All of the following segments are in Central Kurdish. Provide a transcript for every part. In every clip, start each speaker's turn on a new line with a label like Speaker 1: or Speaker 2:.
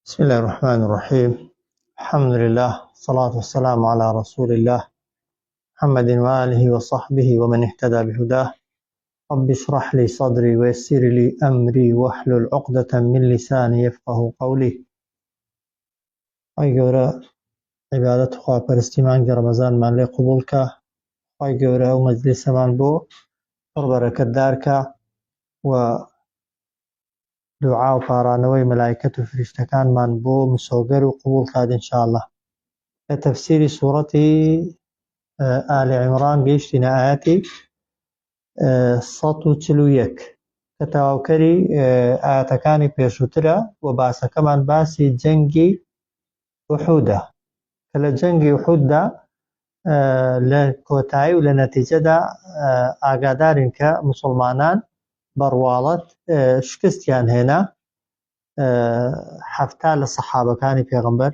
Speaker 1: بسم الله الرحمن الرحيم. الحمد لله والصلاة والسلام على رسول الله محمد وآله وصحبه ومن اهتدى بهداه. رب اشرح لي صدري ويسر لي أمري واحلل عقدة من لساني يفقه قولي. أي جورا عبادة خوا پرستیمان رمضان من لي قبولك. أي جورا ومجلس من بو بركة دارك و دعاء وپارانەوەی مەلایکەت و فریشتەکانمان بۆ مسۆگەر و قبول کات ئینشاءالله. لتفسير سورة آل عمران گەیشتینە ئاەتی 141 کە تەواوکەری ئاەتەکانی پێشووترە و باسەکەمان باسی جەنگی ئوحودە کە لە جەنگی ئوحوددا لە کۆتایی و لە نەتیجەدا ئاگادارین کە موسڵمانان بەڕواڵەت شکستیان هێنا 70 لە سەحابەکانی پێغەمبەر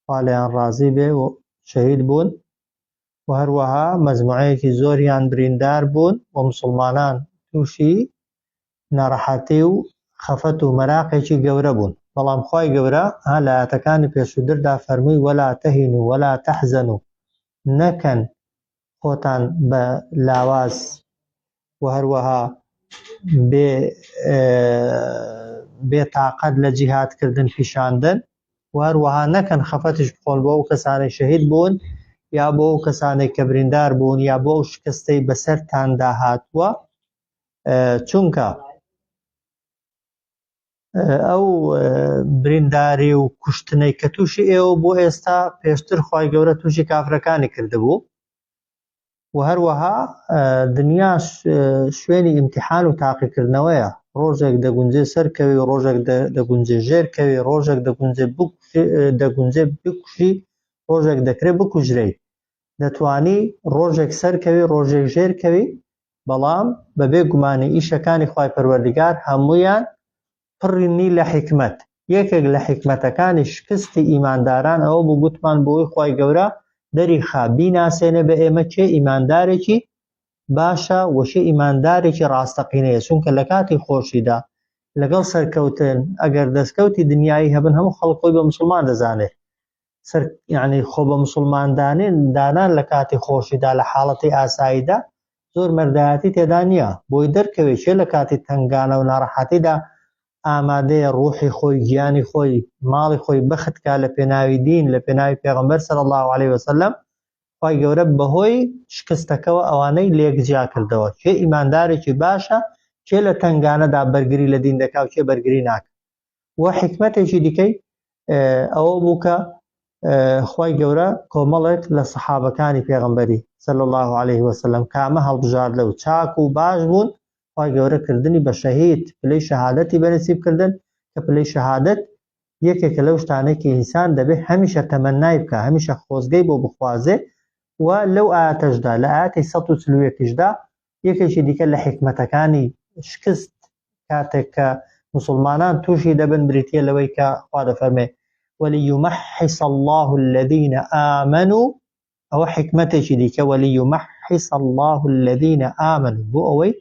Speaker 1: خوا لێیان ڕازی بێ و شەهید بوون و هەروەها مەجموعەیەکی زۆریان بریندار بوون و موسڵمانان تووشی ناڕەحەتی و خەفەت و مەراقێکی گەورە بوون. بەڵام خوای گەورە لە ئاەتەکانی پێشووتردا فەرمووی وەلا تەهینوا وەلا تەحزەنوا، نەکەن خۆتان بە لاواز و هەروەها بێتاقەت لە جیهادکردن پیشاندن و هەروەها نەکەن خەفەتش بخۆن بۆ ئەو کەسانەی شەهید بوون یا بۆ ئەو کەسانێک کە بریندار بوون یا بۆ ئەو شکستەی بەسەرتاندا هاتووە، چونکە ئەو برینداری و کوشتنەی کە تووشی ئێوە بۆ ئێستا پێشتر خوای گەورە تووشی کافرەکانی کردبوو و هەروەها دنیا شوێنی ئیمتیحان و تاقیکردنەوەیە. ڕۆژێک دەگونجێ سەرکەوی، ڕۆژێک دەگونجێ ژێرکەوی، ڕۆژێک دەگونجێ بکوژی، ڕۆژێک دەکرێت بکوژرەی. دەتوانی ڕۆژێک سەرکەوی، ڕۆژێک ژێرکەوی، بەڵام بەبێ گومانی ئیشەکانی خوای پەروەردگار هەموویان پڕنی لە حیکمەت. یەکێک لە حیکمەتەکانی شکستی ئیمانداران ئەوە بوو گوتمان بۆی خوای گەورە دەریخا بیناسێنێ بە ئێمە چێ ئیماندارێکی باشە و چێ ئیماندارێکی ڕاستەقینەیە. چونکە لە کاتی خۆشیدا لەگەڵ سەرکەوتن ئەگەر دەستکەوتی دنیایی هەبن هەموو خەڵکۆی بە موسڵمان دەزانێت. یعنی خۆ بە موسڵماندانێن دانان لە کاتی خۆشیدا لە حاڵەتی ئاساییدا زۆر مەردایەتی تێدا نییە، بۆی دەرکەوێت چێ لە کاتی تنگانە و ناڕەحەتیدا ئامادەیە ڕوحی خۆی، گیانی خۆی، ماڵی خۆی بەختکا لە پێناوی دین، لە پێناوی پێغەمبەر صلی الله علیه وسلم. خوای گەورە بەهۆی شکستەکەەوە ئەوانەی لێکجیا کردەوە چێ ئیماندارێکی باشە، چێ لە تنگانەدا بەرگری لە دین دەکا و چێ بەرگری ناکە. و حکمەتێکی دیکەی ئەوە بوو کە خوای گەورە کۆمەڵێک لە سەحابەکانی پێغەمبەری صلی الله علیه وسلم کامە هەڵبژاردە و چاک و باش بوون، خوای گەورە کردنی بە شەهید، پلەی شەهادەتی بەنسیبکردن کە پلەی شەهادەت یەکێکە لەو شتانەی کە ئینسان دەبێت هەمیشە تەمەنای بکە، هەمیشە خۆزگەی بۆ بخوازێ. و لەو ئاەتەشدا لە ئاەتی 141دا یەکێکی دیکە لە حکمەتەکانی شکست کاتێک کە موسڵمانان تووشی دەبن بریتیە لەوەی کە خوا دەفەرمێ وَلِيُمَحِّصَ اللَّهُ الَّذِينَ آمَنُوا، ئەوە حکمەتێکی دیکە وَلِيُمَحِّصَ اللَّهُ الَّذِينَ آمَنُوا، بۆ ئەوەی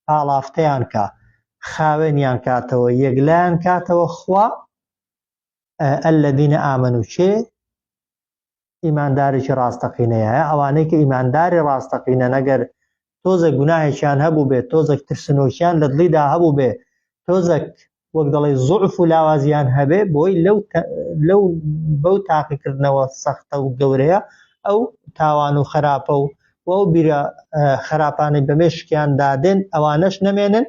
Speaker 1: پاڵافتەیان کە خاوێنیان کاتەوە یەکلایان کاتەوە خوا الَّذِينَ آمَنُوا چێ ئیماندارێکی ڕاستەقینەیە. ئەوانەی کە ئیمانداری ڕاستەقینە نەگەر تۆزە گوناهێکیان هەبوو بێت، تۆزێک ترسنۆکیان لە دڵیدا هەبوو بێ، تۆزێک وەک دەڵێ زوعف و لاوازیان هەبێ، بۆی لەو بەو تاقیکردنەوە سەختە و گەورەیە ئەو تاوان و خراپە و ئەو بیرە خراپانەی بەمێشکیان دادێن ئەوانەش نەمێنن.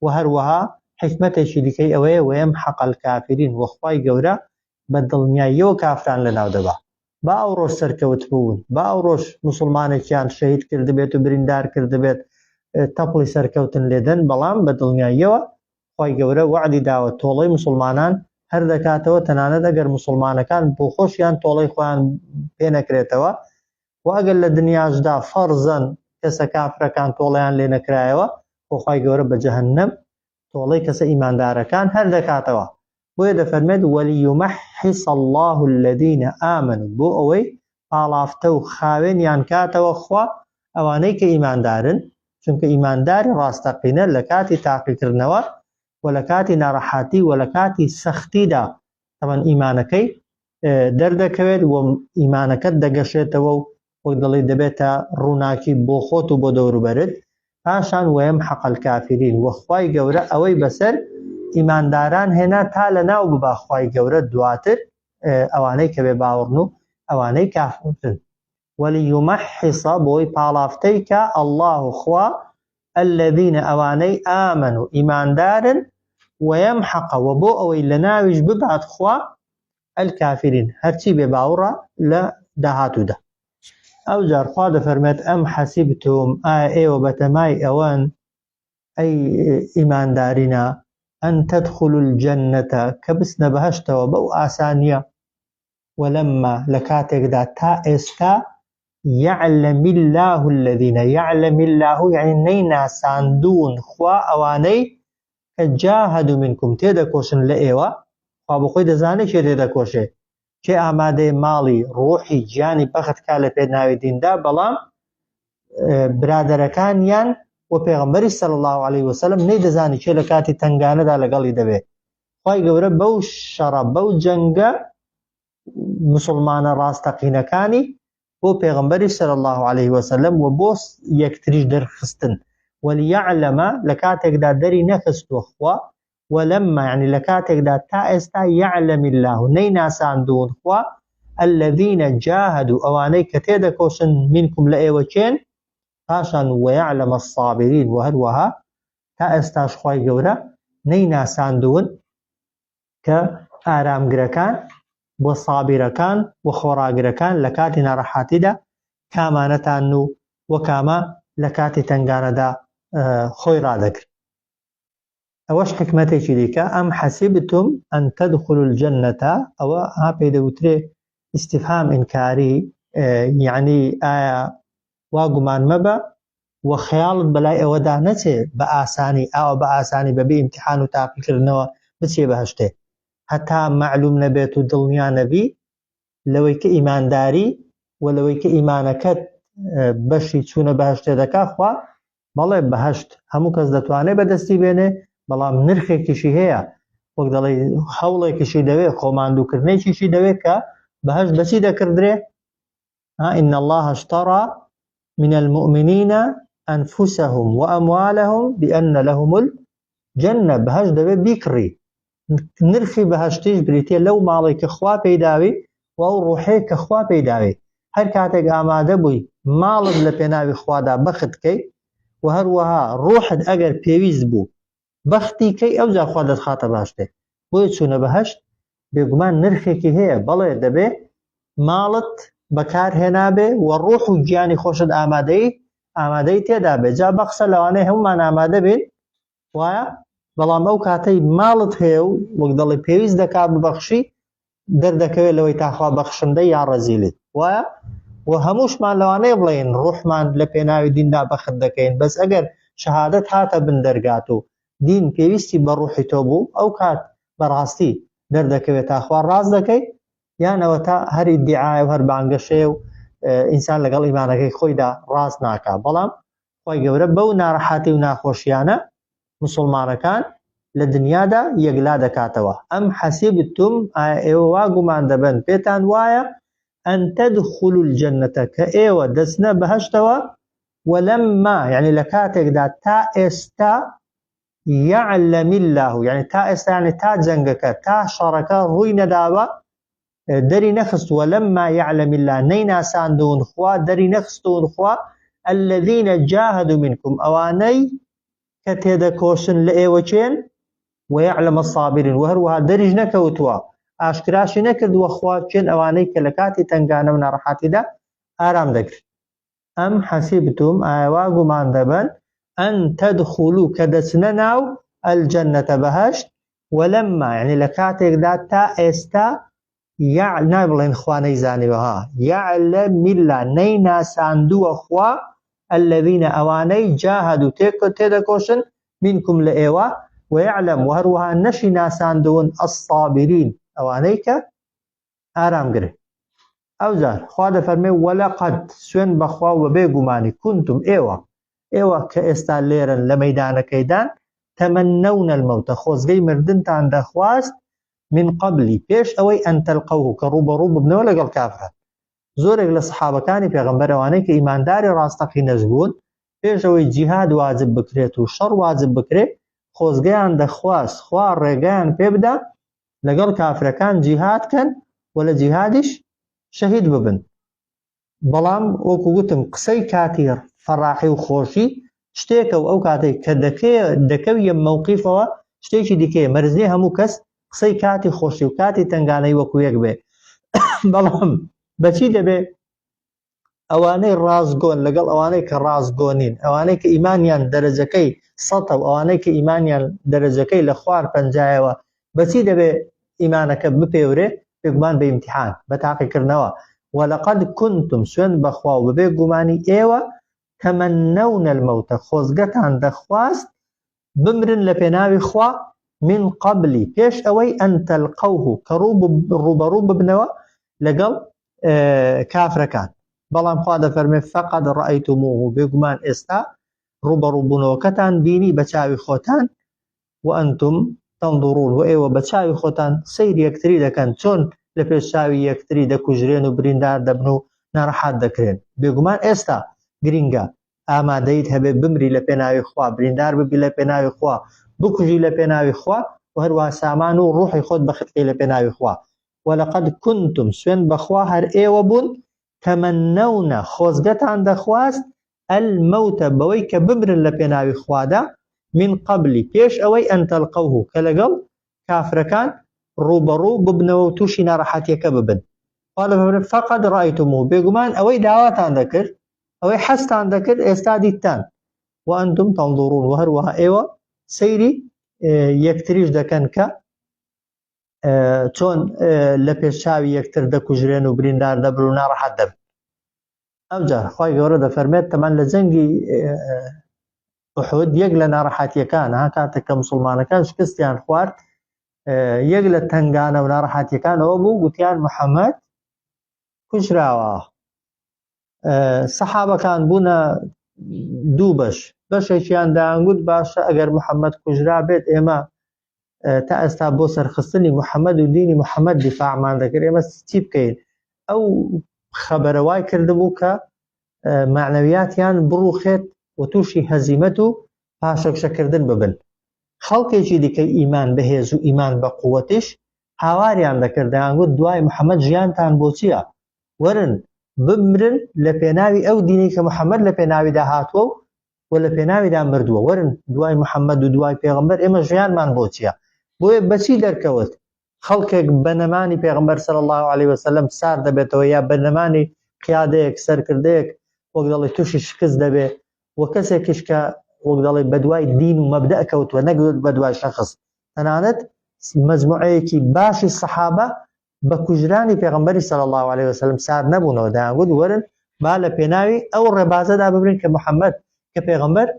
Speaker 1: و هەروەها حکمەتێکی دیکەی ئەوەیە وەیەمحەق الکافرین، وەخوای گەورە بە دڵنیاییەوە کافران لەناو دەبا. با ئەو ڕۆژ سەرکەوت بوون، با ئەو ڕۆژ موسڵمانێکیان شەهید کردبێت و بریندار کردبێت تەپڵی سەرکەوتن لێدەن، بەڵام بە دڵنیاییەوە خوای گەورە وعدی داوە تۆڵەی موسڵمانان هەر دەکاتەوە، تەنانەت ئەگەر موسڵمانەکان بۆ خۆشیان تۆڵەی خۆیان پێ نەکرێتەوە و ئەگەر لە دنیاشدا فەرزەن کەسە کافرەکان تۆڵەیان لێ نەکرایەوە، بۆ خوای گەورە بە جەهەنەم تۆڵەی کەسە ئیماندارەکان هەر دەکاتەوە. بۆیە دەفەرمێت وَلِيُمَحِّصَ اللَّهُ الَّذِينَ آمَنُوا، بۆ ئەوەی پاڵافتە و خاوێنیان کاتەوە خوا ئەوانەی کە ئیماندارن. چونکە ئیمانداری ڕاستەقینە لە کاتی تاقیکردنەوە ولكاتي ناڕەحاتی ولكاتي سەختیدا طبعا ئیمانەکەی دەردەکەوێت و ئیمانەکەت دەگەشێتەوە و وەک دەڵێ دەبێتە ڕووناکی بۆ خۆت و بۆ دەوروبەرت. پاشان وەیەمحەق الکافرین وەخوای گەورە ئەوەی بەسەر ئیمانداران هێنا تا لە ناو ببا خوای گەورە دواتر ئەوانەی کە بێ باوەڕن و ئەوانەی کافرن. وەلیومەحیص بۆی پاڵافتەیکە الله خوا الذين ئەوانەی ئامنوا ئیماندارن وەیەمحەق وبۆ ئەوەی لە ناویش ببات خوا الكافرين هەرچی بێ باوەڕە لە داهاتوودا. ئەو جار خوا دەفەرمێت ئەم حەسیبتم ئایا ئێوە بەتەمای ئەوەن ئەی ئیماندارینە ئەن تەدخولوا الجەنەتە کە بچنە بەهەشتەوە بەو ئاسانیە وەلەمما لە کاتێکدا تا ئێستا يعلم الله الذين يعلم الله يعني نەیناساندوون خوا ئەوانەی کە جاهدوا منكم تێدەکۆشن لە ئێوە خوا بۆ خۆی دەزانێت کێ تێدەکۆشێ کێ ئامادەی ماڵی ڕۆحی گیانی بەخت کا لە پێناوی دیندا بەڵام برادەرەکانیان و پێغەمبەری صلی الله عليه وسلم نەیدەزانی کێ لە کاتی تنگانەدا لەگەڵی دەبێت. خوای گەورە بەو شەڕە بەو جەنگە مسلمانە ڕاستەقینەکانی بۆ پێغەمبەری صلی الله عليه وسلم و بۆ یەکتریش دەرخستن وەلیعلەمە لە کاتێکدا دەری نەخستووە خوا ولما يعني لكاتك دا تا استا يعلم الله نەیناساندوون خوا الذين جاهدوا اواني كتيدا كوشن منكم لأيوكين پاشان ويعلم الصابرين وهروها تا استاش خواي گەورە نەیناساندوون کە ئارامگرەکان بۆ سابیرەکان و خۆڕاگرەکان لە کاتی ناڕەحاتیدا کامانەتان و وەکامە لە کاتی تنگانەدا خۆی ڕادەگرن. ئەوەش حکمەتێکی دیکە ئەم حەسیبتم ئەن تەدخولوا الجەنەتە ئەوە ها پێدەوترێ ئیستیفهام ئینکاری یعنی ئایا وا گومان مەبە و خەیاڵت بەلای ئەوەدا نەچێ بە ئاسانی ئاوە بە ئاسانی بەبێ ئیمتیحان و تاقیکردنەوە بچێ بەهەشتێ هەتا معلوم نەبێت و دڵنیا نەبی لەوەی کە ئیمانداری و لەوەی کە ئیمانەکەت بەشی چوونە بەهەشتێ دەکا خوا بەڵێ بەهەشت هەموو کەس دەتوانێت بەدەستی بێنێ بەڵام نرخێکیشی هەیە وەک دەڵێ هەوڵێکیشی دەوێت خۆماندووکردنێکیشی دەوێت کە بەهەشت بەچی دەکردرێ إن الله اشترى من المؤمنين أنفسهم وأموالهم بأن لهم الجنة بەهەشت دەوێت بیکڕی نرخی بەهەشتیش بریتێ لەو ماڵی کە خوا پێیداوی و ئەو ڕوحەیە کە خوا پێیداوی هەر کاتێک ئامادە بووی ماڵت لە پێناوی خوادا بەخت کەی و هەروەها ڕوحت ئەگەر پێویست بوو بەختی کەی ئەو جا خوا دەتخاتە باشتێ بۆیە چوونە بەهەشت بێگومان نرخێکی هەیە بەڵێ دەبێ ماڵت بەکارهێنابێ و ڕوح و گیانی خۆشت ئامادەی تێدا بێ جا بەقسە لەوانەیە هەمومان ئامادە بین وایە بەڵام ئەو کاتەی ماڵت هەیە و وەک دەڵێ پێویست دەکا ببەخشی دەردەکەوێت لەوەی تاخوا بەخشندە یا ڕەزیلت وایە و هەمووشمان لەوانەیە بڵێن ڕوحمان لە پێناوی دیندا بەخت دەکەین بەس ئەگەر شەهادەت هاتە بن دەرگات و دین پێویستی بە ڕوحی تۆ بوو ئەو کات بەڕاستی دەردەکەوێت تاخوا ڕاز دەکەی یانەوە تا هەر ئیدعای و هەر بانگەشەیە و ئینسان لەگەڵ ئیمانەکەی خۆیدا ڕاست ناکا بەڵام خۆی گەورە بەو ناڕەحاتی و ناخۆشیانە مسلمانەکان لە دنیادا یەکلا دەکاتەوە. ئەم حەسیبتم ئێوە وا گومان دەبن پێتان وایە ئەن تەدخولوا الجەنەتە کە ئێوە دەچنە بەهەشتەوە وەلەمما یعنی لە کاتێکدا تا ئێستا يعلم الله يعني تا ئێستا یعنی تا جەنگەکە تا شەڕەکە ڕووی نەداوە دەری نەخست وەلەمما يعلم الله نەیناساندوون خوا دەری نەخستوون خوا الذين جاهدوا منكم ئەوانەی کە تێدەکۆشن لە ئێوەچێن ويعلم الصابرين وهروها دەریش نەکەوتووە ئاشکراشی نەکردووە خوا چێن ئەوانەی کە لە کاتی تنگانە و ناڕەحاتیدا ئارام دەگرن. ئەم حەسیبتم ئایا وا گومان دەبن ئەن تەدخولوا کە دەچنە ناو الجەنەتە بەهەشت وەلەمما یعنی لە کاتێکدا تا ئێستا نابڵێن خوا نەیزانیوەها يعلم الله نەیناساندووە خوا الذين ئەوانەی جاهدوا تێدەکۆشن منكم لە ئێوە ويعلم وهروها نەشی ناساندوون الصابرين ئەوانەی کە ئارامگرن. ئەو جار خوا دەفەرمێ وەلەقەد سوێن بەخوا و بێگومانی کونتم ئێوە کە ئێستا لێرن لە مەیدانەکەیدان تەمەنەونە المەوتە خۆزگەی مردنتان دەخواست من قبلی پێش ئەوەی ئەن تەلقەوه کە ڕوبەڕوو ببنەوە لەگەڵ کافران. زۆرێک لە سەحابەکانی پێغەمبەر ئەوانەی کە ئیمانداری ڕاستەقینەش بوون پێش ئەوەی جیهاد واجب بکرێت و شەڕ واجب بکرێت خۆزگەیان دەخواست خوا ڕێگەیان پێ بدە لەگەڵ کافرەکان جیهادکەن و لە جیهادیش شەهید ببن. بەڵام وەکو گوتم قسەی کاتی فەڕاحی و خۆشی شتێکە و ئەو کاتێک کە دەکەویە مووقیفەوە شتێکی دیکەیە مەرزێ هەموو کەس قسەی کاتی خۆشی و کاتی تنگانەی وەکو یەک بێ. بەڵام بەچی دەبێ ئەوانەی ڕازگۆن لەگەڵ ئەوانەی کە ڕازگۆنین، ئەوانەی کە ئیمانیان دەرەجەکەی سەتە و ئەوانەی کە ئیمانیان دەرەجەکەی لە خوار پەنجایەوە بەچی دەبێ ئیمانەکە بپێورێ بێگومان بە ئیمتیحان بە تاقیکردنەوە. وەلەقەد کونتم سوێن بەخوا و بەبێ گومانی ئێوە تەمەنەونە المەوتە خۆزگەتان دەخواست بمرن لە پێناوی خوا من قبلی پێش ئەوەی ئەن تەلقەوه کە ڕوبەڕوو ببنەوە لەگەڵ کافرەکان. بەڵام خوا دەفەرمێ فەقەد ڕەئەیتموه بێگومان ئێستا ڕوبەڕوو بوونەوەکەتان بینی بە چاوی خۆتان و ئەنتم تەنظورون و ئێوە بە چاوی خۆتان سەیری یەکتری دەکەن چۆن لە پێش چاوی یەکتری دەکوژرێن و بریندار دەبن و ناڕەحات دەکرێن. بێگومان ئێستا گرینگە ئامادەیت هەبێ بمری لە پێناوی خوا بریندار ببی لە پێناوی خوا بکوژی لە پێناوی خوا و هەروەها سامان و ڕوحی خۆت بەختی لە پێناوی خوا. وەلەقەد کونتم سوێن بەخوا هەر ئێوە بوون تەمەنەونە خۆزگەتان دەخواست المەوتە بەوەی کە بمرن لە پێناوی خوادا من قبلی پێش ئەوەی ئەن تەلقەوه کە لەگەڵ کافرەکان ڕوبەڕوو ببنەوە و تووشی ناڕەحەتیەکە ببن. فەقەد ڕەئەیتموه بێگومان ئەوەی داواتان دەکرد ئەوەی حەستان دەکرد ئێستا دیتتان و ئەنتم تەنظورون و هەروەها ئێوە سەیری یەکتریش دەکەن کە چۆن لە پێش چاوی یەکتر دەکوژرێن و بریندار دەبن و ناڕەحەت دەبن. ئەوجار خوای گەورە دەفەرمێت تەمان لە جەنگی ئوحود یەک لە ناڕەحەتیەکان ها کاتێک کە موسڵمانەکان شکستیان خوارد یەک لە تنگانە و ناڕەحەتیەکان ئەوە بوو گوتیان محەممەد کوژراوە. سەحابەکان بوونە دوو بەشێکیان دایانگوت باشە ئەگەر محەممەد کوژرا بێت ئێمە تا ئێستا بۆ سەرخستنی محەممەد و دینی محەممەد دیفاعمان دەکرد ئێمە چی بکەین. ئەو خەبەرەوای کردبوو کە معنەویاتیان بڕوخێت و تووشی هەزیمەت و پاشەکشەکردن ببن. خەڵکێکی دیکەی ئیمان بەهێز و ئیمان بە قووەتیش هاواریان دەکرد دەیانگوت دوای محەممەد ژیانتان بۆ چییە؟ وەرن بمرن لە پێناوی ئەو دینی کە محەممەد لە پێناویدا هاتووە و لە پێناویدا مردووە وەرن دوای محەممەد و دوای پێغەمبەر ئێمە ژیانمان بۆ چییە؟ بۆیە بەچی دەرکەوت خەڵکێک بەنەمانی پێغەمبەر صلی الله علیه وسلم سار دەبێتەوە یا بەنەمانی قیادەیەک سەرکردەیەک وەک دەڵێ تووشی شکست دەبێ و کەسێکیش کە وەک دەڵێ بەدوای دین و مەبدە کەوتووە نەگوت بەدوای شەخص. تەنانەت مەجموعەیەکی باشی سەحابە بە کوژرانی پێغەمبەری صلی الله علیه وسلم سار نەبوونەوە دەیانگوت وەرن با لە پێناوی ئەو ڕێبازەدا ببرین کە محەممەد کە پێغەمبەر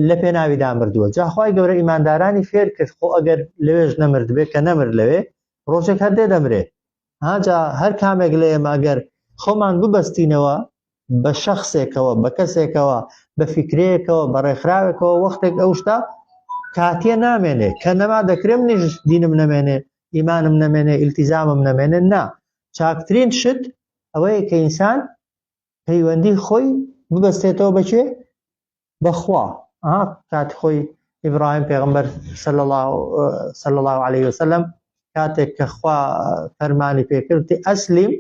Speaker 1: لە پێناویدا مردووە. جا خوای گەورە ئیماندارانی فێر کرد خۆ ئەگەر لەوێژ نەمرد بێت کە نەمرد لەوێ ڕۆژێک هەردێ دەمرێ. هاجا هەر کامێک لە ئێمە ئەگەر خۆمان ببەستینەوە بە شەخصێکەوە بە کەسێکەوە بە فکرەیەکەوە بە ڕێکخراوێکەوە وەختێک ئەو شتە کاتیە نامێنێ کە نەما دەکرێم نیش دینم نەمێنێ ئیمانم نەمێنێ ئیلتیزامم نەمێنێ نا چاکترین شت ئەوەیە کە ئینسان پەیوەندی خۆی ببەستێتەوە بەکوێ؟ بەخوا. کاتی خۆی ئیبراهیم پێغەمبەر صلی الله علیه وسلم کاتێک کە خوا فەرمانی پێکردی ئەسلیم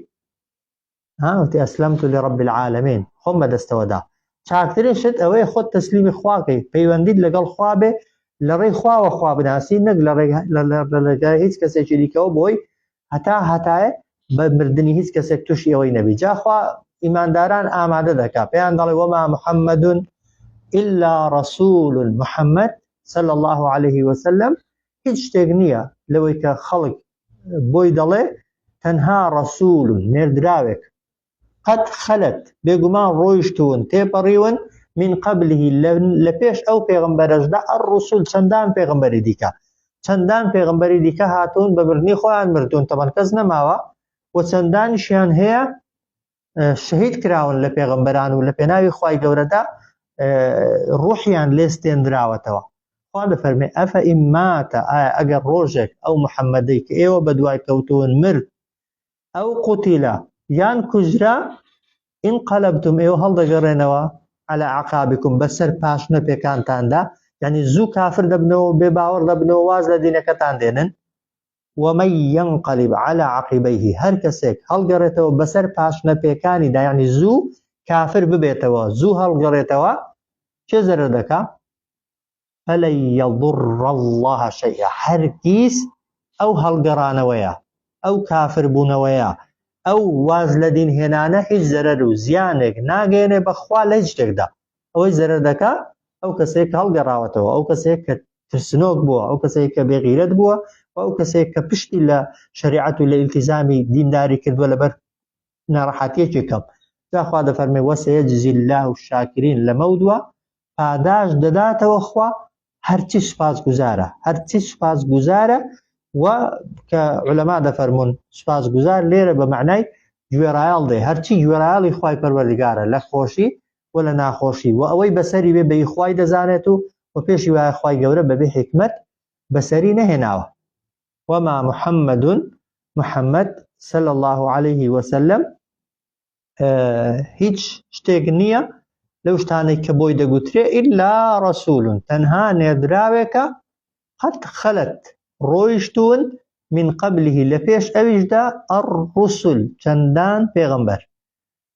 Speaker 1: وتی ئەسلەمت لرب العالمین خۆم بەدەستەوەدا. چاکترین شت ئەوەیە خۆت تەسلیمی خواکەی پەیوەندیت لەگەڵ خوا بێ لە ڕێی خواوە خوا بناسی نەک لە ڕێگای هیچ کەسێکی دیکەوە بۆی هەتایە بە مردنی هیچ کەسێک تووشی ئەوەی نەبی. جاخوا ئیمانداران ئامادە دەکا پێیان دەڵێ وەما محەممەد إلا رسول محەممەد صلی الله عليه وسلم هیچ شتێک نییە لەوەی کە خەڵک بۆی دەڵێ تەنها ڕەسوول نێردراوێک قەد خەلەت بێگومان ڕۆیشتون تێپەڕیون من قبله لە پێش ئەو پێغەمبەرەشدا الرسول چەندان پێغەمبەری دیکە چەندان پێغەمبەری دیکە هاتوون بە مردنی خۆیان مردوون تەمان کەس نەماوە و چەندانیشیان هەیە شەهید کراون لە پێغەمبەران و لە پێناوی خوای گەورەدا ڕوحیان لێستێنراوەتەوە. خوا دەفەرمێ ئەفەئین ماتە ئایا ئەگەر ڕۆژێک ئەو محەممەدەی کە ئێوە بەدوای کەوتون مرد ئەو قوتیلە یان کوژرا ئینقەلەبتم ئێوە هەڵدەگەڕێنەوە على عقابكم بەسەر پاشنە پێکانتاندا یعنی زوو کافر دەبنەوە بێ باوەڕ دەبنەوە واز لە دینەکەتان دێنن ومن ينقلب على عقبيه هەر کەسێک هەڵگەڕێتەوە بەسەر پاشنە پێکانیدا یعنی زوو کافر ببێتەوە زوو هەڵگەڕێتەوە چێ زەرەر دەکا فلن يضر الله شيئا هەرگیز ئەو هەڵگەڕانەوەیە ئەو کافر بوونەوەیە ئەو واز لە دین هێنانە هیچ زەرەر و زیانێک ناگەێنێ بەخوا لە هیچ شتێکدا ئەوەی زەرەر دەکا ئەو کەسێک هەڵگەڕاوەتەوە ئەو کەسێک کە ترسنۆک بووە ئەو کەسێک کە بێغیرەت بووە و ئەو کەسێک کە پشتی لە شریعەت و لە ئیلتیزامی دینداری کردووە لەبەر ناڕەحەتیەکی کەم جاخوا دەفەرمێ وەسەیەجزی الله الشاکرین لەمە دووە پاداش دەداتەوە خوا هەرچی سوپاسگوزارە هەرچی سوپاسگوزارە و کە عولەما دەفەرمون سوپاسگوزار لێرە بە معنای گوێڕایاڵ دێ هەرچی گوێڕایاڵی خوای پەروەردگارە لە خۆشی و لە ناخۆشی و ئەوەی بەسەری بێ بەی خوای دەزانێت و پێشی وایە خوای گەورە بەبێ حکمت بەسەری نەهێناوە وما محەممەد صلى الله عليه وسلم هیچ شتێک نییە لەو شتانەی کە بۆی دەگوترێ ئیلا ڕەسوول تەنها نێردراوێکە قەد خەلەت ڕۆیشتون من قبله لە پێش ئەویشدا الرسل چەندان پێغەمبەر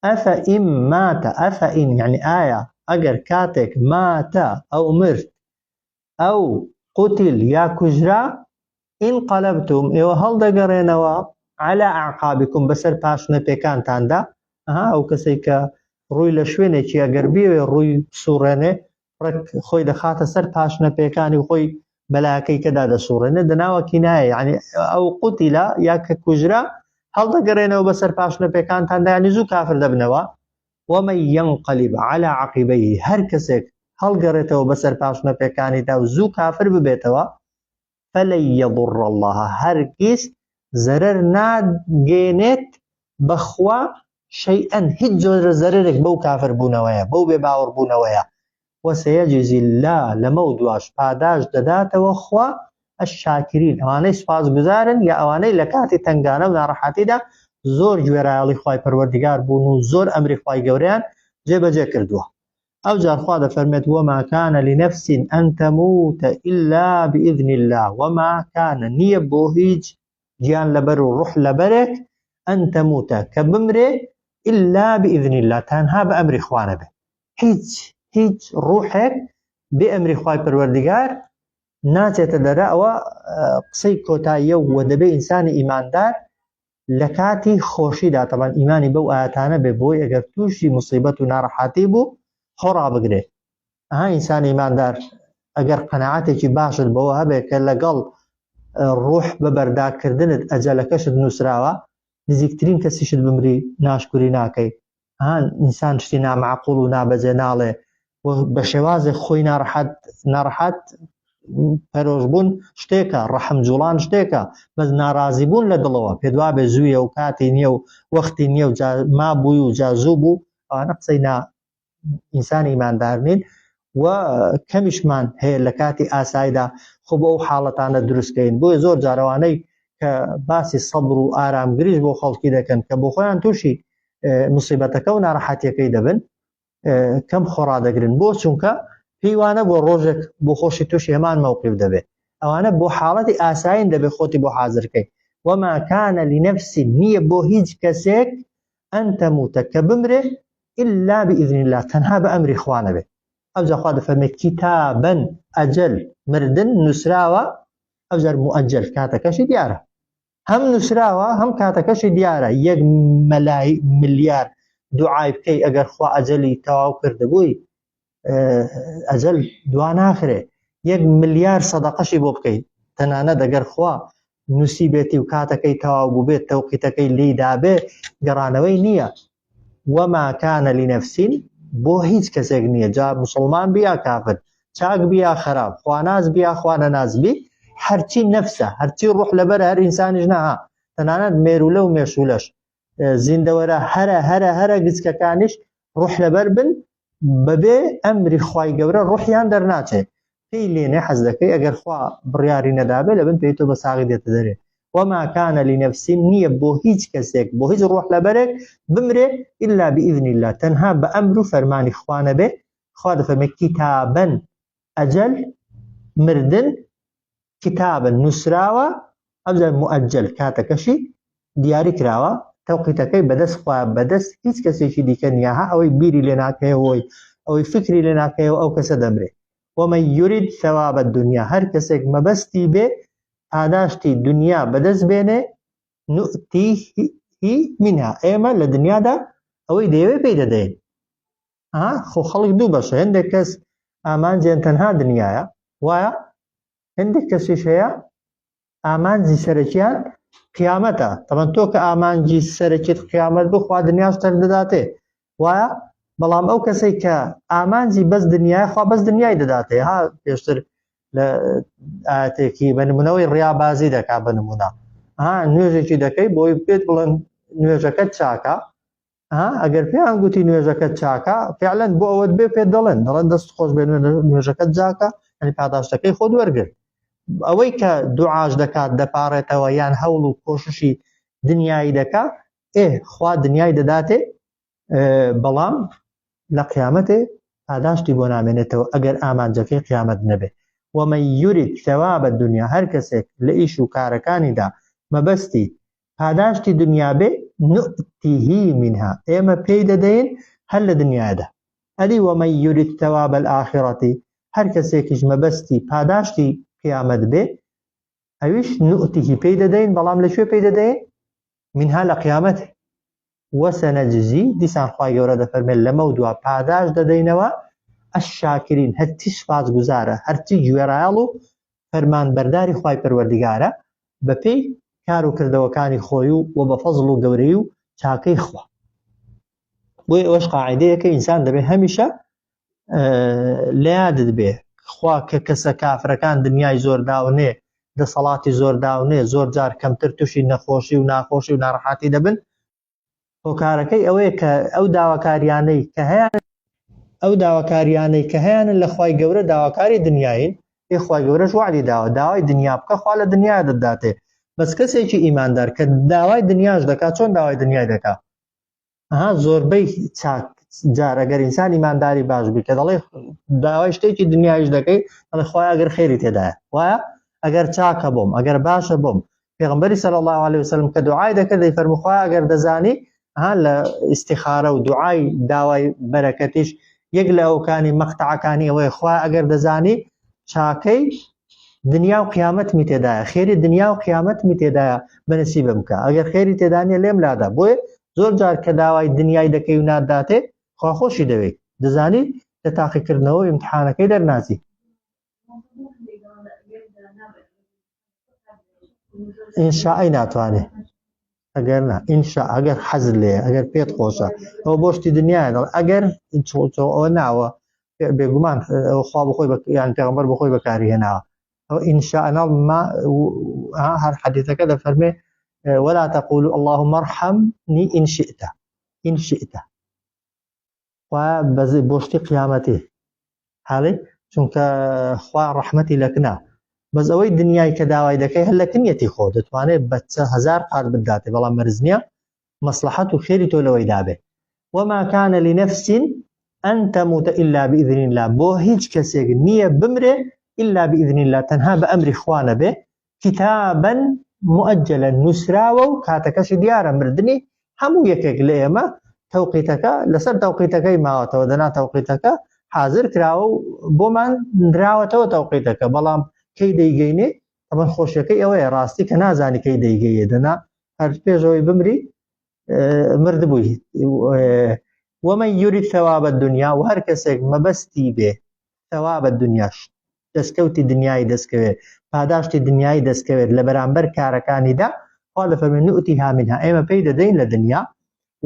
Speaker 1: ئەفەئین ماتە ئەفەئین یعنی ئایا ئەگەر کاتێک ماتە ئەو مرد ئەو قوتیل یا کوژرا ئینقەلەبتم ئێوە هەڵدەگەڕێنەوە على عقابكم بەسەر پاشنە پێکانتاندا ئەو کەسێک کە ڕووی لە شوێنێکی ئەگەر بێوێ ڕووی سوڕێنێ خۆی دەخاتە سەر پاشنە پێکانی و خۆی بەلایەکەی کەدا دەسوڕێنێ دەناوە کینایە یعنی ئەو قوتیلە یا کە کوژرا هەڵدەگەڕێنەوە بەسەر پاشنە پێکانتاندا یعنی زوو کافر دەبنەوە ومن ينقلب على عقبيه هەر کەسێک هەڵگەڕێتەوە بەسەر پاشنە پێکانیدا و زوو کافر ببێتەوە فلن يضر الله هەرگیز زەرەر ناگێنێت بەخوا شەیئەن هیچ جۆرە زەرێک بەو کافر بوونەوەیە بەو بێ باوەڕ بوونەوەیە وەسەیەجزی الله لەمە دواش پاداش دەداتەوە خوا الشاکرین ئەوانەی سوپاسگوزارن یا ئەوانەی لە کاتی تنگانە و ناڕەحەتیدا زۆر گوێرایەڵی خوای پەروەردگار بوون و زۆر ئەمری خوای گەورەیان جێبەجێ کردووە ئەو جار خوا دەفەرمێت وما كان لنفس أن تموت إلا بإذن الله وما كان نییە بۆ هیچ گیان لەبەر و ڕوح لەبەرێک أن تموت کە بمرێ إلا بإذن الله تەنها بە ئەمری خوا نەبێ هیچ ڕوحێک بێ ئەمری خوای پەروەردگار ناچێتە دەرە ئەوە قسەی کۆتاییە و دەبێ ئینسانی ئیماندار لە کاتی خۆشیدا تەبەن ئیمانی بەو ئاەتانە بێ بۆی ئەگەر تووشی موسیبەت و ناڕەحەتی بوو خۆڕا بگرێ ئینسانی ئیماندار ئەگەر قەناعەتێکی باشت بەوە هەبێ کە لەگەڵ ڕوح بە بەرداکردنت ئەجەلەکەشت نووسراوە نزیکترین کەسیشت بمری ناشکوری ناکەی ئینسان شتی نامعقوڵ و نابەجێ ناڵێ بە شێوازێک خۆی ناڕەحەت پەرۆژبوون شتێکە ڕەحم جوڵان شتێکە بەس ناڕازی بوون لە دڵەوە پێدوا بێ زوویە و کاتی نییە و وەختی نییە و مابووی و جازوو بوو ئەوانە قسەی ئینسانی ئیماندار نین و کەمیشمان هەیە لە کاتی ئاساییدا خۆ بۆ ئەو حاڵەتانە دروستکەین بۆیە زۆر جارەوانەی کە باسی سەبر و ئارامگریش بۆ خەڵکی دەکەن کە بۆ خۆیان تووشی موسیبەتەکە و ناڕەحەتیەکەی دەبن کەم خۆڕا دەگرن بۆ چونکە پێیوانە بۆ ڕۆژێک بۆ خۆشی تووشی هەمان موقف دەبێت ئەوانە بۆ حاڵەتی ئاساین دەبێت خۆتی بۆ حازرکەی وما كان لنفس نییە بۆ هیچ کەسێک أن تموت کە بمرێ إلا بإذن الله تەنها بە ئەمری خوا نەبێت ئەوجا خوا دەفەرمێ کتابەن ئەجەل مردن نووسراوە ئەوجار مؤجل کاتەکەشی دیارە هەم نووسراوە هەم کاتەکەشی دیارە 1 ملیار دوعای بکەی ئەگەر خوا ئەجەلی تەواو کردبووی ئەجەل دوا ناخرێ 1 ملیار سەدەقەشی بۆ بکەیت تەنانەت ئەگەر خوا نووسی بێتی و کاتەکەی تەواو بوو بێت تەوقیتەکەی لێدابێ گەڕانەوەی نییە وما كان لنفس بۆ هیچ کەسێک نییە جا مسلمان بیا کافر چاک بیا خراپ خواناز بیا خوانەناز بی هەرچی نەفسە هەرچی ڕوح لەبەرە هەر ئینسانیش نەها تەنانەت مێرولە و مێشولەش زیندەوەرە هەرە گچکەکانیش ڕوح لەبەر بن بەبێ ئەمری خوای گەورە ڕوحیان دەرناچێت پێی لێنێ حەز دەکەی ئەگەر خوا بڕیاری نەدابێ لەبن پێی تۆ بە ساغی دێتە دەرێ وما كان لنفس نییە بۆ هیچ کەسێک بۆ هیچ ڕۆح لەبەرێک بمرێ إلا بإذن الله تەنها بە ئەمر و فەرمانی خوانە بێ خوا دەفەرمێ کتابەن ئەجەل مردن کتابەن نووسراوە ئەبزار مؤجل کاتەکەشی دیاری کراوە تەوقیتەکەی بەدەست خوا بەدەست هیچ کەسێکی دیکە نییە ئەوەی بیری لێ ناکەیەوەی ئەوەی فکری لێ ناکەیەوە ئەو کەسە دەمرێ ومن يريد ثواب الدنيا هەر کەسێک مەبەستی بێ پاداشتی دنیا بەدەست بێنێ نؤتیه منها ئێمە لە دنیادا ئەوەی دەیەوێ پێی دەدەین خۆ خەڵک دوو بەشە هەندێک کەس ئامانجیان تەنها دنیاە وایە هەندێک کەسیش هەیە ئامانجی سەرەکیان قیامەتە تەمەن تۆ کە ئامانجی سەرەکیت قیامەت بخوا دنیاش تەر دەداتێ وایە بەڵام ئەو کەسێک کە ئامانجی بەس دنیای خوا بەس دنیای دەداتێ ها پێشتر لە ئاەتێکی بە نمونەوەی ڕیابازی دەکا بە نمونە نوێژێکی دەکەی بۆی پێت بڵێن نوێژەکەت چاکە ئەگەر پێیان گوتی نوێژەکەت چاکە فعلەن بۆ ئەوەت بێ پێت دەڵێن دەست خۆش بێ نوێژەکەت جاکە ئەنی پاداشتەکەی خۆت وەرگرت ئەوەی کە دوعاش دەکات دەپارێتەوە یان هەوڵ و کۆششی دنیای دەکا خوا دنیای دەداتێ بەڵام لە قیامەتێ پاداشتی بۆ نامێنێتەوە ئەگەر ئامانجەکەی قیامەت نەبێ ومن يريد ثواب الدنيا هەر کەسێک لە ئیش و کارەکانیدا مەبەستی پاداشتی دنیا بێ نؤتیه منها ئێمە پێی دەدەین هەر لە دنیادا ئەلی ومن يريد ثواب الآخرة هەر کەسێکیش مەبەستی پاداشتی قیامەت بێ ئەویش نؤتیه پێی دەدەین بەڵام لەکوێ پێی دەدەین منها لە قیامەتێ وسنجزي دیسان خوای گەورە دەفەرمێت لەمە و دوا پاداش دەدەینەوە الشاکرین هەرچی سپاس گوزارە هەرچی گوێڕایەڵ و فەرمان بەرداری خوای پەروەردیگارە بەپێی کار و کردەوەکانی خۆی و بە فەزڵ و گەورەی و چاکەی خوا بۆی ئەوەش قاعیدەیە کە ئینسان دەبێ هەمیشە لە یادت بێ خوا کە کەسە کافرەکان دنیای زۆر داونێ دەسەڵاتی زۆر داونێ زۆر جار کەمتر تووشی نەخۆشی و ناخۆشی و ناڕەحەتی دەبن هۆکارەکەی ئەوەیە کە ئەو داواکاریانەی کە هەیەن لە خوای گەورە داواکاری دنیاین خوای گەورەش وعدی داوە داوای دنیا بکە خوا لە دنیا دەداتێ بەس کەسێکی ئیماندار کە داوای دنیاش دەکات چۆن داوای دنیای دەکات زۆربەی چاک جار ئەگەر ئینسان ئیمانداری باش بی کە دەڵێ داوای شتێکی دنیایش دەکەی دەڵێ خوای ئەگەر خێری تێدایە وایە ئەگەر چاکە بۆم ئەگەر باشە بۆم پێغەمبەری صلی الله علیه وسلم کە دوعای دەکرد دەیفەرموو خوای ئەگەر دەزانی لە ئیستیخارە و دوعای داوای بەرەکەتیش یەک لە ئەوکانی مەقتەعەکانی ئەوەیە خوا ئەگەر دەزانی چاکەی دنیا و قیامەت می تێدایە خێری دنیا و قیامەت می تێدایە بەنسیبە بکە ئەگەر خێری تێدانیە لێم لادا بۆیە زۆر جار کە داوای دنیای دەکەی و ناداتێ خواخۆشی دەوێت دەزانی لە تاقیکردنەوە ئیمتحانەکەی دەرناسی ئینشاءی ناتوانێ ئەگەر نا ئینشاء ئەگەر حەزت لێ ئەگەر پێت خۆشە ئەوە بۆشتی دنیای دەڵ ئەگەر ئەوە ناوە بێگومان خوا بخۆی یان پێغەمبەر بخۆی بەکاری هێناوە ئەو ئینشاء ما هەر حەدیثەکە دەفەرمێ ولا تقولوا اللهم ارحمني إن شئت وبزي بوشتي قيامتي حالي چونکە خوا ڕەحمەتی لەکنا بەس ئەوەی دنیای کە داوای دەکەی هەر لە کنیەتی خۆ دەتوانێت بە 1000 قات بداتێ بەڵام مەرج نییە مەسلحەت و خێری تۆ لەوەی دابێ وما كان لنفس أن تموت إلا بإذن الله بۆ هیچ کەسێک نییە بمرێ إلا بإذن الله تەنها بە ئەمری خوانە بێ کتابا مؤجلا نووسراوە و کاتەکەشی دیارە مردنی هەموو یەکێک لە ئێمە تەوقیتەکە لەسەر تەوقیتەکەی ماوەتەوە دەنا تەوقیتەکە حاضر کراوە و بۆمان دراوەتەوە تەوقیتەکە بەڵام کەی دەیگەینێ ئەمە خۆشیەکەی ئەوەیە ڕاستی کە نازانی کەی دەیگەیە دەنا هەر پێشەوەی بمری مردبووی ومن يريد ثواب الدنيا و هەر کەسێک مەبەستی بێ ثواب الدنياش دەستکەوتی دنیای دەستکەوێت پاداشتی دنیای دەستکەوێت لە بەرامبەر کارەکانیدا خوا دەفەرمێ نؤتیها منها ئێمە پێی دەدەین لە دنیا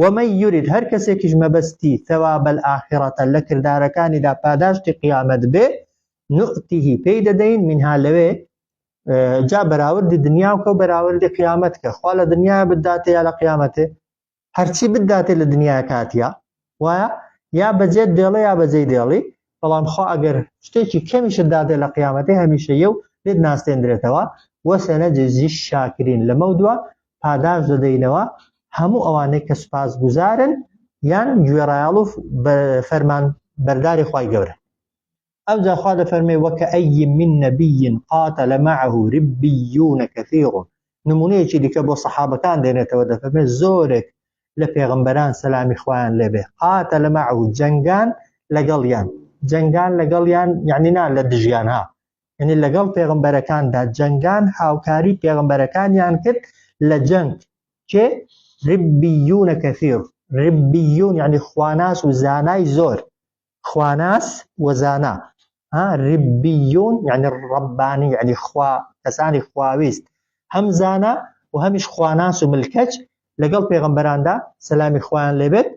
Speaker 1: ومن يريد هەر کەسێکیش مەبەستی ثواب الآخرة لە کردارەکانیدا پاداشتی قیامەت بێ نؤتیه پێی دەدەین منها لەوێ جا بەراوردی دنیا و کە بەراوردی قیامەت کە خوا لە دنیا بداتێ یا لە قیامەتێ هەرچی بداتێ لە دنیا کاتیا وایە یا بەجێت دێڵێ یا بەجێی دێڵی بەڵام خوا ئەگەر شتێکی کەمیشت دادێ لە قیامەتی هەمیشەیە و لێت ناستێنرێتەوە وەسەنەجزی الشاکرین لەمە دووە پاداش دەدەینەوە هەموو ئەوانەی کە سوپاس گوزارن یان گوێڕایاڵ و فەرمان بەرداری خوای گەورە. ئەوجا خوا دەفەرمێ وەکەئەی من نەبی قاتل معه ربیون کەثیر نمونەیەکی دیکە بۆ سەحابەکان دێنێتەوە دەفەرمێ زۆرێک لە پێغەمبەران سەلامی خوایان لێبێ قاتل معه جەنگان لەگەڵیان جەنگان لەگەڵیان یعنی نا لە دژیانها یعنی لەگەڵ پێغەمبەرەکاندا جەنگان هاوکاری پێغەمبەرەکانیان کرد لە جەنگ کێ ربیون کەثیر ربیون یعنی خواناس و زانای زۆر خواناس و زانا ربیون یعنی ڕەبانی یعنی خوا کەسانی خواویست هەم زانا و هەمیش خواناس و ملکەچ لەگەڵ پێغەمبەراندا سەلامی خوایان لێبێت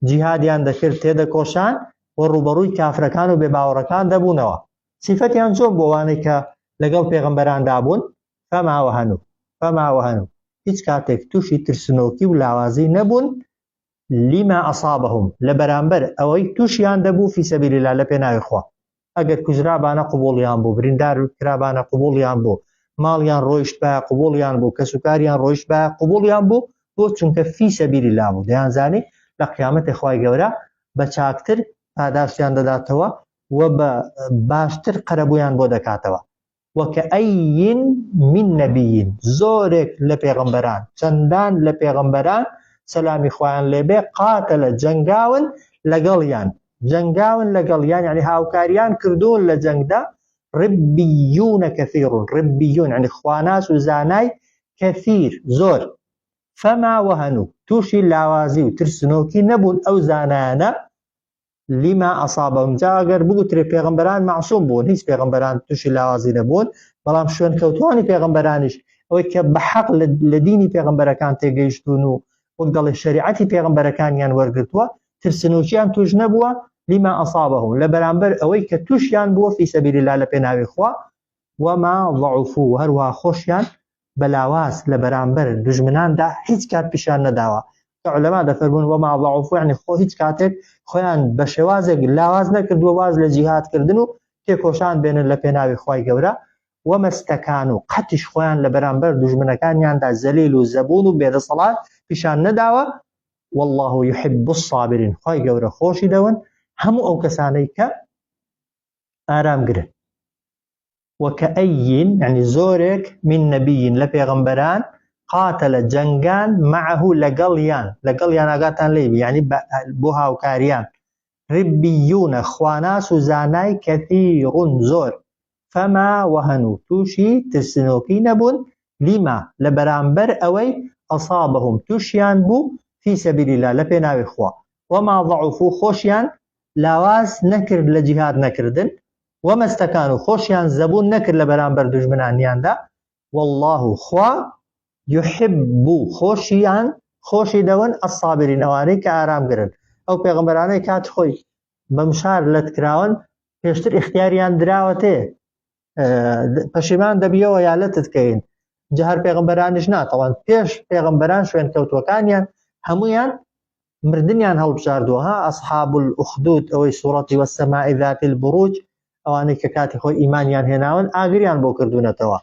Speaker 1: جیهادیان دەکرد تێدەکۆشان و ڕوبەڕووی کافرەکان و بێباوەڕەکان دەبوونەوە سیفەتیان چۆن بۆ ئەوانەی کە لەگەڵ پێغەمبەراندا بوون فەما وەهەنوو هیچ کاتێک تووشی ترسنۆکی و لاوازی نەبوون لیما ئەصابەهم لە بەرامبەر ئەوەی تووشیان دەبوو فی سەبیل الله لە پێناوی خوا ئەگەر کوژرابانە قبوڵیان بوو بریندار کرابانە قبوڵیان بوو ماڵیان ڕۆیشت بە قبوڵیان بوو کەسوکاریان ڕۆیشت بە قبوڵیان بوو بۆ چونکە فی سەبیل الله بوو دەیانزانی لە قیامەتی خوای گەورە بە چاکتر پاداشیان دەداتەوە و بە باشتر قەرەبوویان بۆ دەکاتەوە وەکەئەین من نەبیین زۆرێک لە پێغەمبەران چەندان لە پێغەمبەران سەلامی خوایان لێبێ قاتلە جەنگاون لەگەڵیان یعنی هاوکاریان کردوون لە جەنگدا ربیون کەثیر ربیون یعنی خواناس و زانای کەثیر زۆر فەما وەهەنوو تووشی لاوازی و ترسنۆکی نەبوون ئەو زانایانە لیما ئەصابەهم جا ئەگەر بگوترێ پێغەمبەران معسووم بوون هیچ پێغەمبەران تووشی لاوازی نەبوون بەڵام شوێن کەوتوانی پێغەمبەرانیش ئەوەی کە بەحەق لە دینی پێغەمبەرەکان تێگەیشتون و وەک دەڵێ شریعەتی پێغەمبەرەکانیان وەرگرتووە ترسنۆکیان توش نەبووە لیما ئەصابەهم لە بەرامبەر ئەوەی کە تووشیان بووە فی سەبیل الله لە پێناوی خوا وما ضعفوا هەروەها خۆشیان بەلاواز لە بەرامبەر دژمناندا هیچ کات پیشان نەداوە عولەما دەفەرمون وما ضعفوا یعنی خۆ هیچ کاتێک خۆیان بە شێوازێک لاواز نەکردووە واز لە جیهادکردن و تێکۆشان بێنن لە پێناوی خوای گەورە وەمەستەکان و قەتیش خۆیان لە بەرامبەر دوژمنەکانیاندا زەلیل و زەبون و بێدەسەڵات پیشان نەداوە والله يحب الصابرين خوای گەورە خۆشی دەون هەموو ئەو کەسانەی کە ئارامگرن وەکەئەین یعنی زۆرێک من نەبیین لە پێغەمبەران قاتلە جەنگان معه لەگەڵیان ئاگاتان لێبی یعنی بۆ هاوکاریان ربیونە خواناس و زانای کەثیڕون زۆر فەما وەهەنوو تووشی ترسنۆکی نەبوون لیما لە بەرامبەر ئەوەی ئەصابەهم تووشیان بوو فی سەبیل الله لە پێناوی خوا وما ضعفوا خۆشیان لاواز نەکرد لە جیهاد نەکردن وەمەستەکان و خۆشیان زەبون نەکرد لە بەرامبەر دوژمنانیاندا والله خوا يحب خۆشی دەون الصابرین ئەوانەی کە ئارامگرن ئەو پێغەمبەرانەی کات خۆی بەمشار لەتکراون پێشتر اختیاریان دراوە تێ پەشیمان دەبیەوە یا لەتت کەین جا هەر پێغەمبەرانیش ناتەوان پێش پێغەمبەران شوێن کەوتوەکانیان هەمویان مردنیان هەڵبژاردووە ئەصحاب الأخدود ئەوەی سوڕەتی وەسەماء ذات البروج ئەوانەی کە کاتی خۆی ئیمانیان هێناون ئاگریان بۆ کردوونەتەوە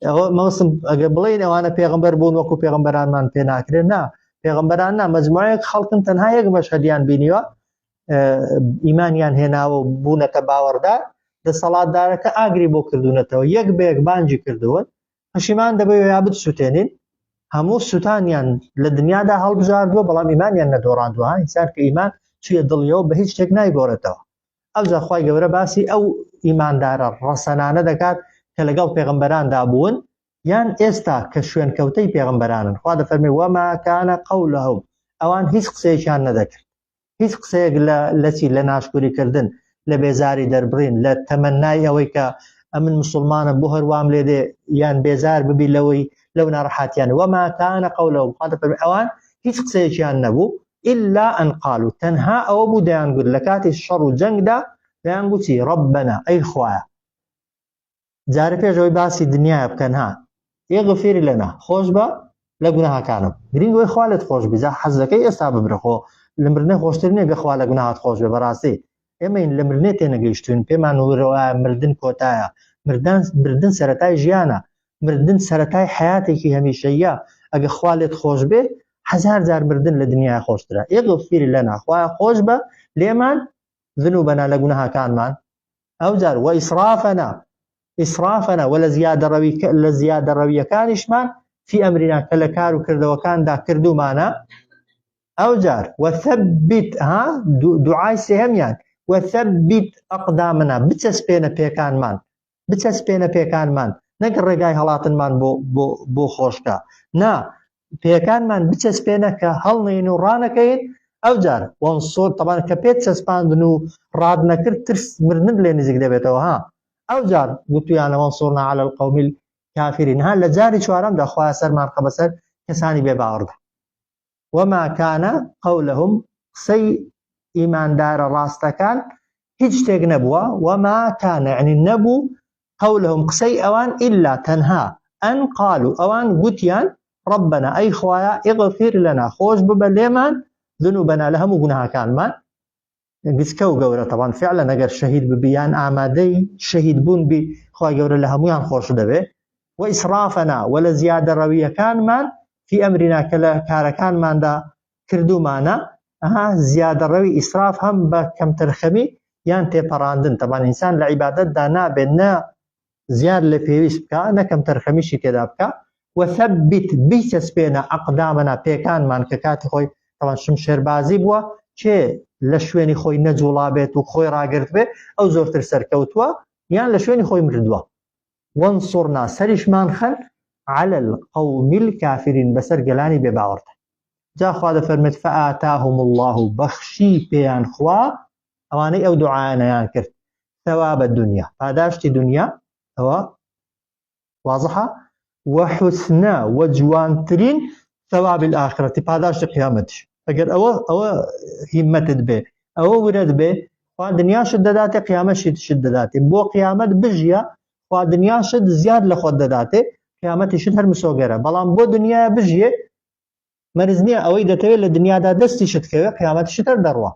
Speaker 1: ئەوە مەوسم ئەگە بڵێن ئەوانە پێغەمبەر بوون وەکو پێغەمبەرانمان پێ ناکرێن نا پێغەمبەران نا مەجموعەیەک خەڵکن تەنها یەک مەشهەدیان بینیوە ئیمانیان هێناوە بوونەتە باوەڕدار دەسەڵاتدارەکە ئاگری بۆ کردوونەتەوە یەک بەیەک بانجی کردوون پەشیمان دەبێت یا بتسووتێنین هەموو سوتانیان لە دنیادا هەڵبژاردووە بەڵام ئیمانیان نەدۆڕاندووە ئینسان کە ئیمان چوویە دڵیەوە بە هیچ شتێک نایگۆڕێتەوە ئەوجا خوای گەورە باسی ئەو ئیماندارە ڕەسەنانە دەکات کە لەگەڵ پێغەمبەراندا بوون یان ئێستا کە شوێن کەوتەی پێغەمبەرانن خوا دەفەرمێ وما كان قولهم ئەوان هیچ قسەیەکیان نەدەکرد هیچ قسەیەک لە ناشکوریکردن لە بێزاری دەربڕین لە تەمەنای ئەوەی کە ئەمن مسلمانم بۆ هەروام لێدێ یان بێزار ببی لەوەی لەو ناڕەحەتیان وما كان قولهم خوا دەفەرمێ ئەوان هیچ قسەیەکیان نەبوو إلا أن قالوا تەنها ئەوە بوو دەیانگوت لە کاتی شەڕ و جەنگدا دەیانگوتی ربنا ئەی خوایە جارە پێشەوەی باسی دنیایە بکەن ها یەغفیر لەنا خۆش بە لە گوناهاکانم گرنگەوەی خوا لێت خۆش بی جا حەز دەکەی ئێستا ببرە خۆ لە مردنە خۆشتر نییە گە خوا لە گوناهات خۆش بێ بەڕاستی ئێمە لە مرنێ تێنەگەیشتوین پێمان وەرەوە مردن کۆتایە مردن سەرەتای ژیانە مردن سەرەتای حیاتێکی هەمیشەیە ئەگە خوا لێت خۆش بێ هەزار جار مردن لە دنیای خۆشترە ئێغفر لەنا خوایە خۆش بە لێمان ذنوبنا لە گوناهاکانمان ئەو جار ئیسرافەنا و لە زیادە ڕەویەکانیشمان فی ئەمرینا کە لە کار و کردەوەکاندا کردومانە ئەو جار وەثەبت دوعای سێهەمیان وەثەبت ئەقدامنا بچەسپێنە پێکانمان نەک ڕێگای هەڵاتنمان بۆ خۆشکە نا پێکانمان بچەسپێنە کە هەڵنین و ڕانەکەین ئەو جار وەنسۆر تەبان کە پێت چەسپاندن و ڕاد نەکرد ترس مردن لێ نزیک دەبێتەوە ئەو جار گوتویانە وەنسۆرنا عەلە القەومی الکافرین لە جاری چوارەمدا خوایە سەرمان خە بەسەر کەسانی بێباوەڕدا وما كان قولهم قسەی ئیماندارە ڕاستەکان هیچ شتێک نەبووە وما كان يعني نەبوو قولهم قسەی ئەوان إلا تەنها ئەن قالوا ئەوان گوتیان ربنا ئەی خوایە اغفر لنا خۆش ببە لێمان ذنوبنا لە هەموو گوناهاکانمان گچکە و گەورە طبعا فعلا ئەگەر شەهید ببیان ئامادەی شەهید بوون بی خوای گەورە لە هەمویان خۆش دەبێ وئیسرافنا و لە زیادە ڕەویەکانمان فی ئەمرینا کە لە کارەکانماندا کردومانە زیادە ڕەوی ئیسراف هەم بە کەمتەرخەمی یان تێپەڕاندن طبعا ئینسان لە عیبادەتدا نابێت نە زیاد لە پێویست بکە نە کەمتەرخەمیشی تێدا بکە وەثەبت بیچەسپێنە ئەقدامنا پێکانمان کە کاتی خۆی طبعا شمشێربازی بووە کێ لە شوێنی خۆی نەجوڵا بێت و خۆی ڕاگرت بێ ئەو زۆرتر سەرکەوتووە یان لە شوێنی خۆی مردووە وەنسوڕنا سەریشمان خەن على القوم الكافرين بسر گەلانی بێباوەڕدا جا خوا دەفەرمێت فآتاهم الله بەخشی پێیان خوا ئەوانەی ئەو دوعایانەیان کرد ثواب الدنيا پاداشتی دنیا ئەوە واضحە وحسنە وجوانترین ثواب الآخرة پاداشتی قیامەتش ئەگەر ئەوە هیمەتت بێ ئەوە ورەت بێ خوا دنیاشت دەداتێ قیامەتشت دەداتێ بۆ قیامەت بژیە خوا دنیاشت زیاد لە خۆت دەداتێ قیامەتیشت هەر مسۆگەرە بەڵام بۆ دنیای بژیێ مەرز نییە ئەوەی دەتەوێت لە دنیادا دەستیشت کەوێ قیامەتیشت هەر دەڕوە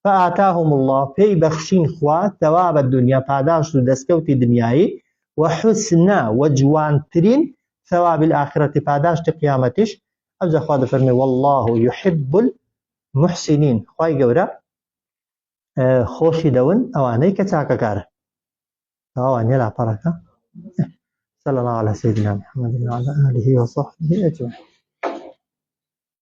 Speaker 1: فآتاهم الله پێی بەخشین خوا ثواب الدنيا پاداشت و دەستکەوتی دنیایی وحسنە وجوانترین ثواب الآخرة پاداشتی قیامەتیش ئەوجا خوا دەفەرمێ والله يحب المحسنين خوای گەورە خۆشی دەون ئەوانەی کە چاکەکارن ئەوانە لاپەڕەکە صلى الله على سيدنا محمد وعلى آله وصحبه أجمعين